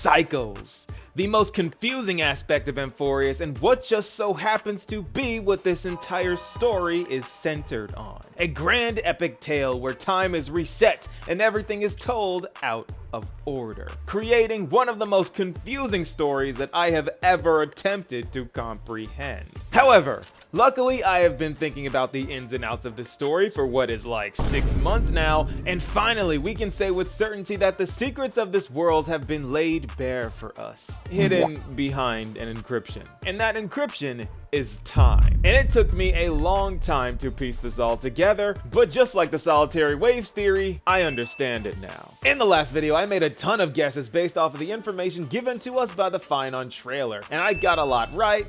cycles. The most confusing aspect of AMPHOREUS, and what just so happens to be what this entire story is centered on. A grand epic tale where time is reset and everything is told out of order, creating one of the most confusing stories that I have ever attempted to comprehend. However, luckily I have been thinking about the ins and outs of this story for what is like 6 months now, and finally we can say with certainty that the secrets of this world have been laid bare for us, hidden behind an encryption. And that encryption is time. And it took me a long time to piece this all together, but just like the solitary waves theory, I understand it now. In the last video, I made a ton of guesses based off of the information given to us by the Finon trailer, and I got a lot right,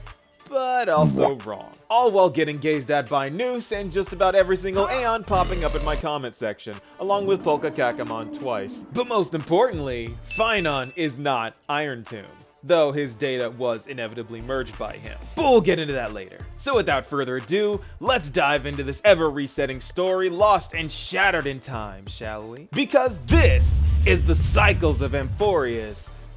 but also wrong. All while getting gazed at by Noose and just about every single Aeon popping up in my comment section, along with Polka Kakamon twice. But most importantly, Finon is not Irontomb, though his data was inevitably merged by him. But we'll get into that later. So without further ado, let's dive into this ever-resetting story lost and shattered in time, shall we? Because this is the Cycles of AMPHOREUS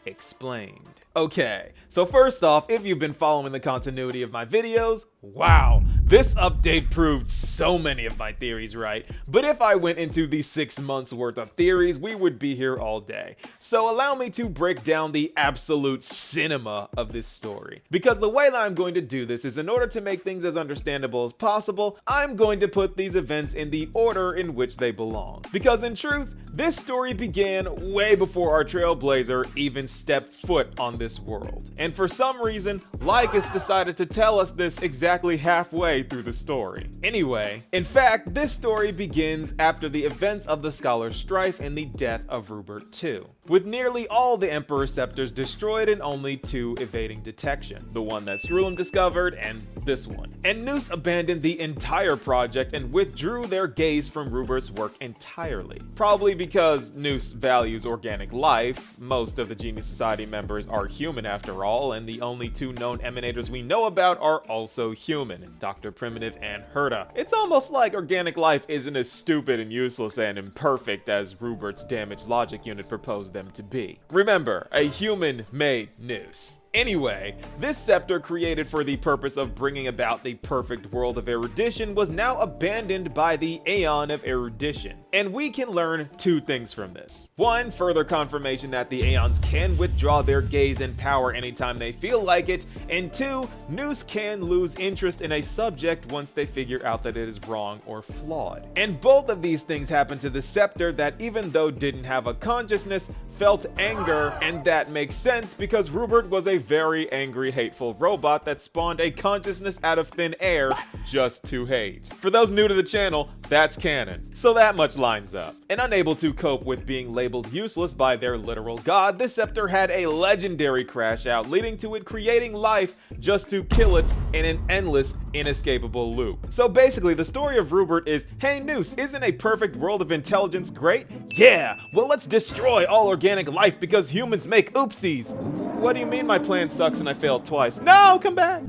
Explained. Okay, so first off, if you've been following the continuity of my videos, wow, this update proved so many of my theories right, but if I went into the 6 months worth of theories, we would be here all day. So allow me to break down the absolute cinema of this story, because the way that I'm going to do this is in order to make things as understandable as possible, I'm going to put these events in the order in which they belong. Because in truth, this story began way before our Trailblazer even stepped foot on this world. And for some reason, Lygus decided to tell us this exactly halfway through the story. Anyway, in fact, this story begins after the events of the Scholar's Strife and the death of Rupert II, with nearly all the Emperor's scepters destroyed and only 2 evading detection, the one that Cyrene discovered and this one. And Noose abandoned the entire project and withdrew their gaze from Rupert's work entirely. Probably because Noose values organic life. Most of the Genius Society members are human after all, and the only 2 known emanators we know about are also human, Dr. Primitive and Herta. It's almost like organic life isn't as stupid and useless and imperfect as Rupert's damaged logic unit proposed them to be. Remember, a human made Noose. Anyway, this scepter created for the purpose of bringing about the perfect world of erudition was now abandoned by the Aeon of Erudition. And we can learn 2 things from this. 1, further confirmation that the Aeons can withdraw their gaze and power anytime they feel like it, and 2, Noose can lose interest in a subject once they figure out that it is wrong or flawed. And both of these things happened to the scepter that, even though didn't have a consciousness, felt anger, and that makes sense because Rupert was a very angry, hateful robot that spawned a consciousness out of thin air just to hate. For those new to the channel, that's canon, so that much lines up. And unable to cope with being labeled useless by their literal god, the scepter had a legendary crash out, leading to it creating life just to kill it in an endless, inescapable loop. So basically, the story of Rupert is, hey Noose, isn't a perfect world of intelligence great? Yeah, well let's destroy all organic life because humans make oopsies. What do you mean my plan sucks and I failed twice? No, come back!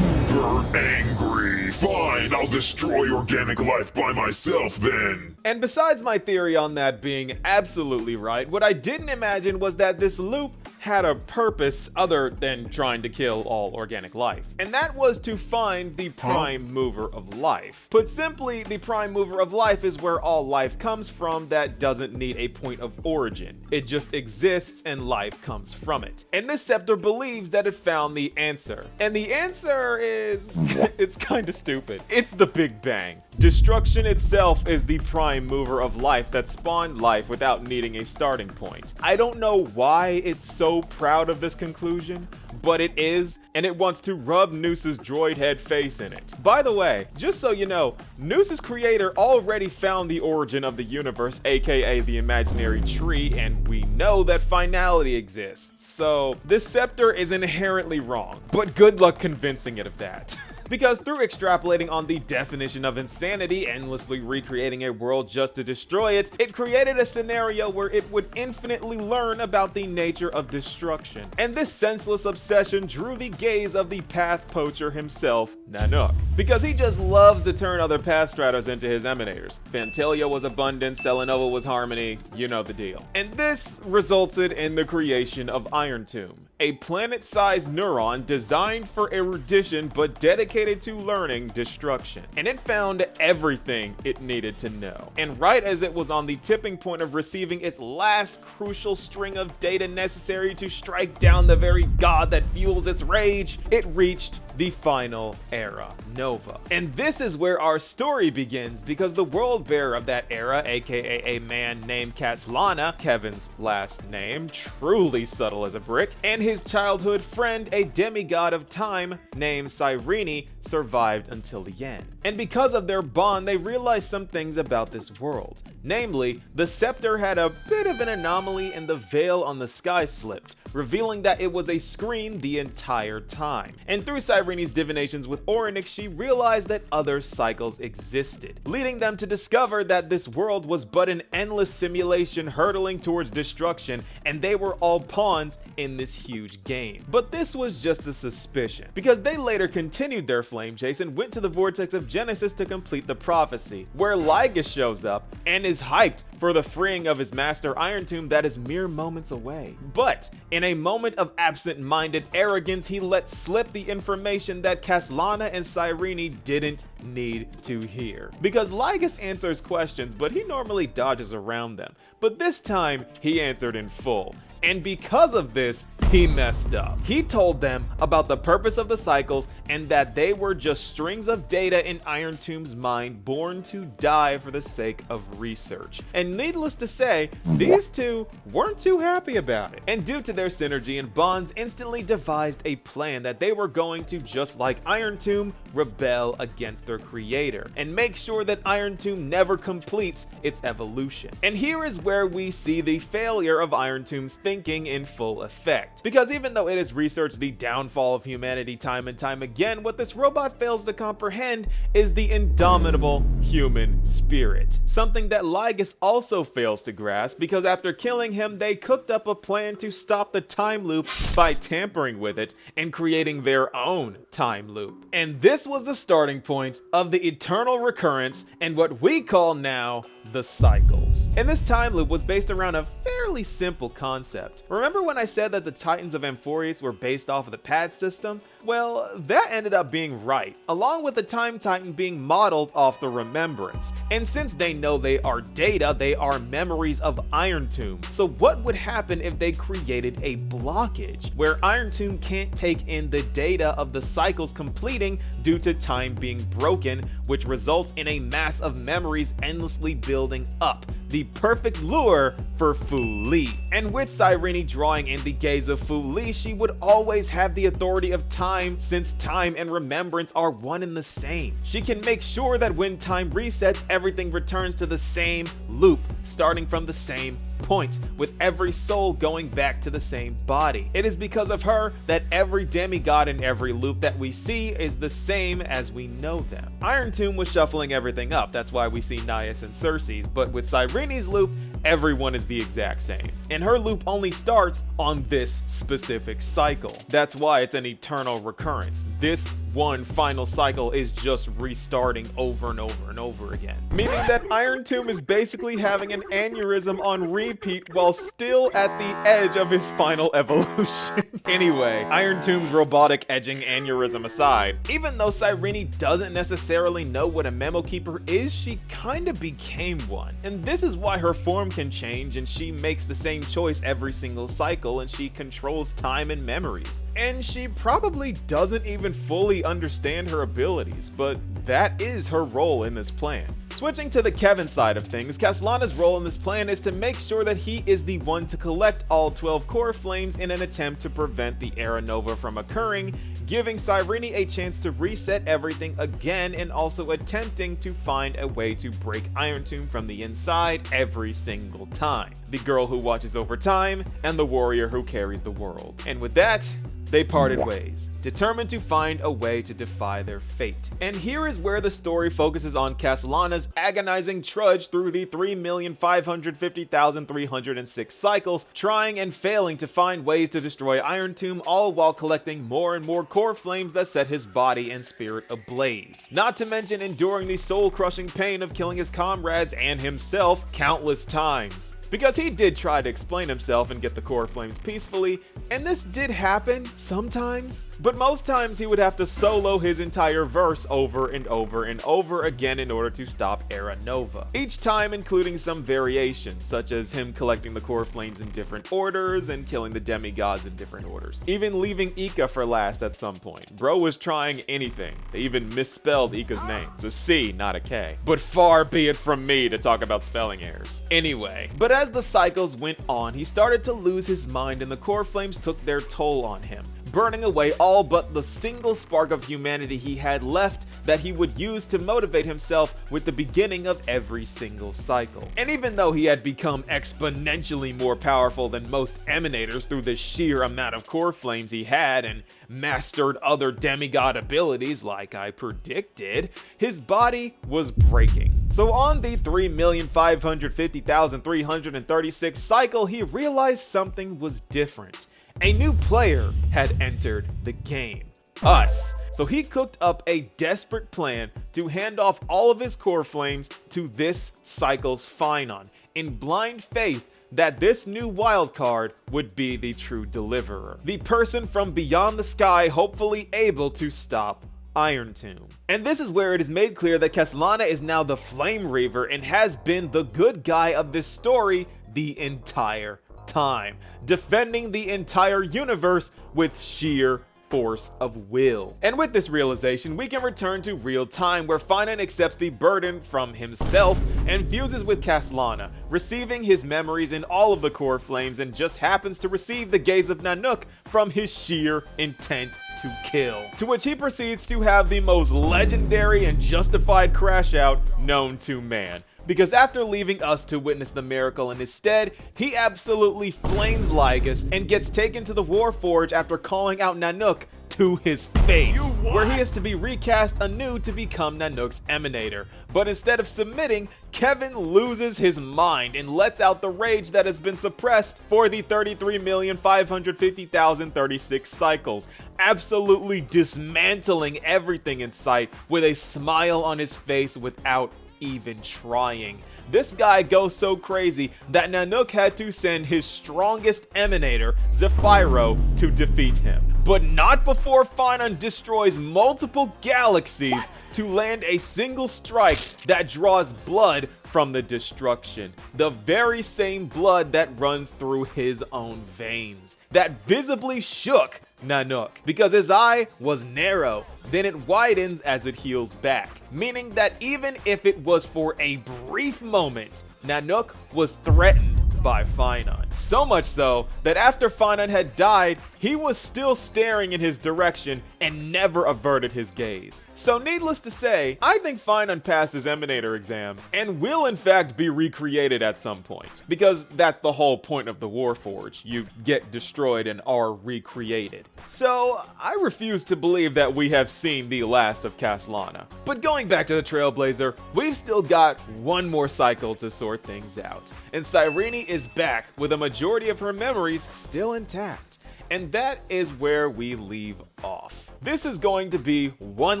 You're angry. Fine, I'll destroy organic life by myself then. And besides my theory on that being absolutely right, what I didn't imagine was that this loop had a purpose other than trying to kill all organic life. And that was to find the prime mover of life. Put simply, the prime mover of life is where all life comes from that doesn't need a point of origin. It just exists and life comes from it. And this scepter believes that it found the answer. And the answer is, it's kind of stupid. It's the Big Bang. Destruction itself is the prime mover of life that spawned life without needing a starting point. I don't know why it's so proud of this conclusion, but it is, and it wants to rub Noose's droid head face in it. By the way, just so you know, Noose's creator already found the origin of the universe, aka the imaginary tree, and we know that finality exists, so this scepter is inherently wrong, but good luck convincing it of that. because through extrapolating on the definition of insanity, endlessly recreating a world just to destroy it, it created a scenario where it would infinitely learn about the nature of destruction. And this senseless obsession drew the gaze of the path poacher himself, Nanook, because he just loves to turn other path stratos into his emanators. Fantalia was abundance, Selenova was harmony, you know the deal. And this resulted in the creation of Irontomb, a planet-sized neuron designed for erudition but dedicated to learning destruction. And it found everything it needed to know. And right as it was on the tipping point of receiving its last crucial string of data necessary to strike down the very god that fuels its rage, it reached the final era, Nova. And this is where our story begins, because the world bearer of that era, aka a man named Khaslana, Kevin's last name, truly subtle as a brick, and his childhood friend, a demigod of time named Cyrene, survived until the end. And because of their bond, they realized some things about this world. Namely, the scepter had a bit of an anomaly and the veil on the sky slipped, revealing that it was a screen the entire time. And through Cyrene's divinations with Orynyx, she realized that other cycles existed, leading them to discover that this world was but an endless simulation hurtling towards destruction, and they were all pawns in this huge game. But this was just a suspicion, because they later continued their flame chase and went to the vortex of Genesis to complete the prophecy, where Lygus shows up and is hyped for the freeing of his master Irontomb that is mere moments away. But in a moment of absent-minded arrogance, he let slip the information that Khaslana and Cyrene didn't need to hear. Because Lygus answers questions, but he normally dodges around them. But this time, he answered in full. And because of this, he messed up. He told them about the purpose of the cycles and that they were just strings of data in Irontomb's mind, born to die for the sake of research. And needless to say, these two weren't too happy about it. And due to their synergy and bonds, instantly devised a plan that they were going to, just like Irontomb, rebel against their creator and make sure that Irontomb never completes its evolution. And here is where we see the failure of Irontomb's thinking in full effect. Because even though it has researched the downfall of humanity time and time again, what this robot fails to comprehend is the indomitable human spirit. Something that Lygus also fails to grasp, because after killing him, they cooked up a plan to stop the time loop by tampering with it and creating their own time loop. And this was the starting point of the eternal recurrence and what we call now the cycles. And this time loop was based around a fairly simple concept. Remember when I said that the Titans of AMPHOREUS were based off of the pad system? Well, that ended up being right, along with the Time Titan being modeled off the Remembrance. And since they know they are data, they are memories of Irontomb. So what would happen if they created a blockage where Irontomb can't take in the data of the cycles completing due to time being broken, which results in a mass of memories endlessly building up? The perfect lure for Fu Li. And with Cyrene drawing in the gaze of Fu Li, she would always have the authority of time, since time and remembrance are one and the same. She can make sure that when time resets, everything returns to the same loop, starting from the same point, with every soul going back to the same body. It is because of her that every demigod in every loop that we see is the same as we know them. Irontomb was shuffling everything up, that's why we see Naias and Circe's, but with Cyrene's loop, everyone is the exact same. And her loop only starts on this specific cycle. That's why it's an eternal recurrence. This one final cycle is just restarting over and over and over again. Meaning that Irontomb is basically having an aneurysm on repeat while still at the edge of his final evolution. Anyway, Irontomb's robotic edging aneurysm aside, even though Cyrene doesn't necessarily know what a memo keeper is, she kinda became one. And this is why her form can change, and she makes the same choice every single cycle, and she controls time and memories. And she probably doesn't even fully understand her abilities, but that is her role in this plan. Switching to the Kevin side of things, Khaslana's role in this plan is to make sure that he is the one to collect all 12 core flames in an attempt to prevent the Era Nova from occurring, giving Cyrene a chance to reset everything again, and also attempting to find a way to break Irontomb from the inside every single time. The girl who watches over time, and the warrior who carries the world. And with that, they parted ways, determined to find a way to defy their fate. And here is where the story focuses on Khaslana's agonizing trudge through the 3,550,306 cycles, trying and failing to find ways to destroy Irontomb, all while collecting more and more core flames that set his body and spirit ablaze. Not to mention enduring the soul-crushing pain of killing his comrades and himself countless times. Because he did try to explain himself and get the core flames peacefully, and this did happen sometimes, but most times he would have to solo his entire verse over and over and over again in order to stop Era Nova. Each time including some variations, such as him collecting the core flames in different orders and killing the demigods in different orders. Even leaving Ika for last at some point. Bro was trying anything. They even misspelled Ika's name. It's a C, not a K. But far be it from me to talk about spelling errors. Anyway, but as the cycles went on, he started to lose his mind and the core flames took their toll on him, burning away all but the single spark of humanity he had left that he would use to motivate himself with the beginning of every single cycle. And even though he had become exponentially more powerful than most emanators through the sheer amount of core flames he had and mastered other demigod abilities like I predicted, his body was breaking. So on the 3,550,336 cycle, he realized something was different. A new player had entered the game. Us. So he cooked up a desperate plan to hand off all of his core flames to this cycle's Phynon, in blind faith that this new wildcard would be the true deliverer. The person from beyond the sky hopefully able to stop Irontomb. And this is where it is made clear that Khaslana is now the Flame Reaver and has been the good guy of this story the entire time, defending the entire universe with sheer force of will. And with this realization, we can return to real time where Phynon accepts the burden from himself and fuses with Khaslana, receiving his memories in all of the core flames, and just happens to receive the gaze of Nanook from his sheer intent to kill. To which he proceeds to have the most legendary and justified crash out known to man. Because after leaving us to witness the miracle in his stead, he absolutely flames Lygus and gets taken to the Warforge after calling out Nanook to his face, where he is to be recast anew to become Nanook's emanator. But instead of submitting, Kevin loses his mind and lets out the rage that has been suppressed for the 33,550,036 cycles, absolutely dismantling everything in sight with a smile on his face without even trying. This guy goes so crazy that Nanook had to send his strongest emanator, Zephyro, to defeat him. But not before Phynon destroys multiple galaxies to land a single strike that draws blood from the destruction. The very same blood that runs through his own veins, that visibly shook Nanook, because his eye was narrow, then it widens as it heals back, meaning that even if it was for a brief moment, Nanook was threatened by Phynon. So much so that after Phynon had died, he was still staring in his direction and never averted his gaze. So needless to say, I think Phynon passed his Emanator exam and will in fact be recreated at some point, because that's the whole point of the Warforge. You get destroyed and are recreated. So I refuse to believe that we have seen the last of Khaslana. But going back to the Trailblazer, we've still got one more cycle to sort things out, and Cyrene is back with a majority of her memories still intact. And that is where we leave off. This is going to be one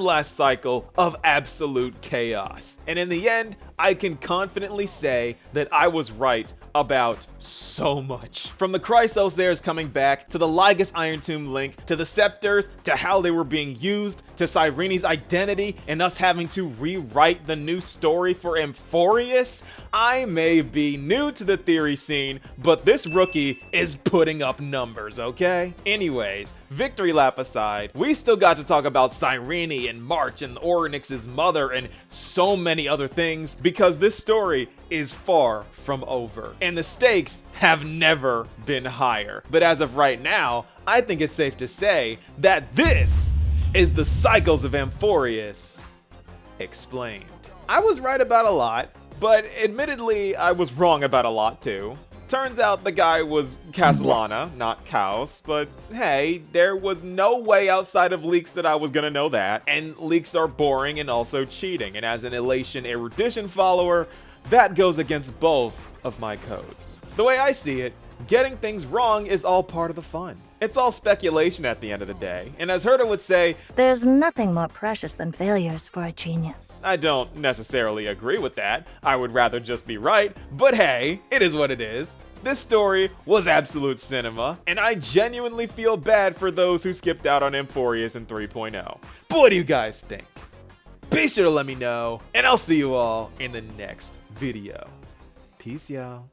last cycle of absolute chaos. And in the end, I can confidently say that I was right about so much. From the Chrysosairs coming back, to the Lygus Irontomb link, to the Scepters, to how they were being used, to Cyrene's identity, and us having to rewrite the new story for AMPHOREUS. I may be new to the theory scene, but this rookie is putting up numbers, okay? Anyways, victory lap aside, we still got to talk about Cyrene and March and Oryx's mother and so many other things, because this story is far from over, and the stakes have never been higher. But as of right now, I think it's safe to say that this is the Cycles of AMPHOREUS explained. I was right about a lot, but admittedly I was wrong about a lot too. Turns out the guy was Khaslana, not Kaos, but hey, there was no way outside of leaks that I was gonna know that, and leaks are boring and also cheating, and as an Elation Erudition follower, that goes against both of my codes. The way I see it, getting things wrong is all part of the fun. It's all speculation at the end of the day, and as Herta would say, there's nothing more precious than failures for a genius. I don't necessarily agree with that. I would rather just be right, but hey, it is what it is. This story was absolute cinema, and I genuinely feel bad for those who skipped out on AMPHOREUS in 3.0. But what do you guys think? Be sure to let me know, and I'll see you all in the next video. Peace, y'all.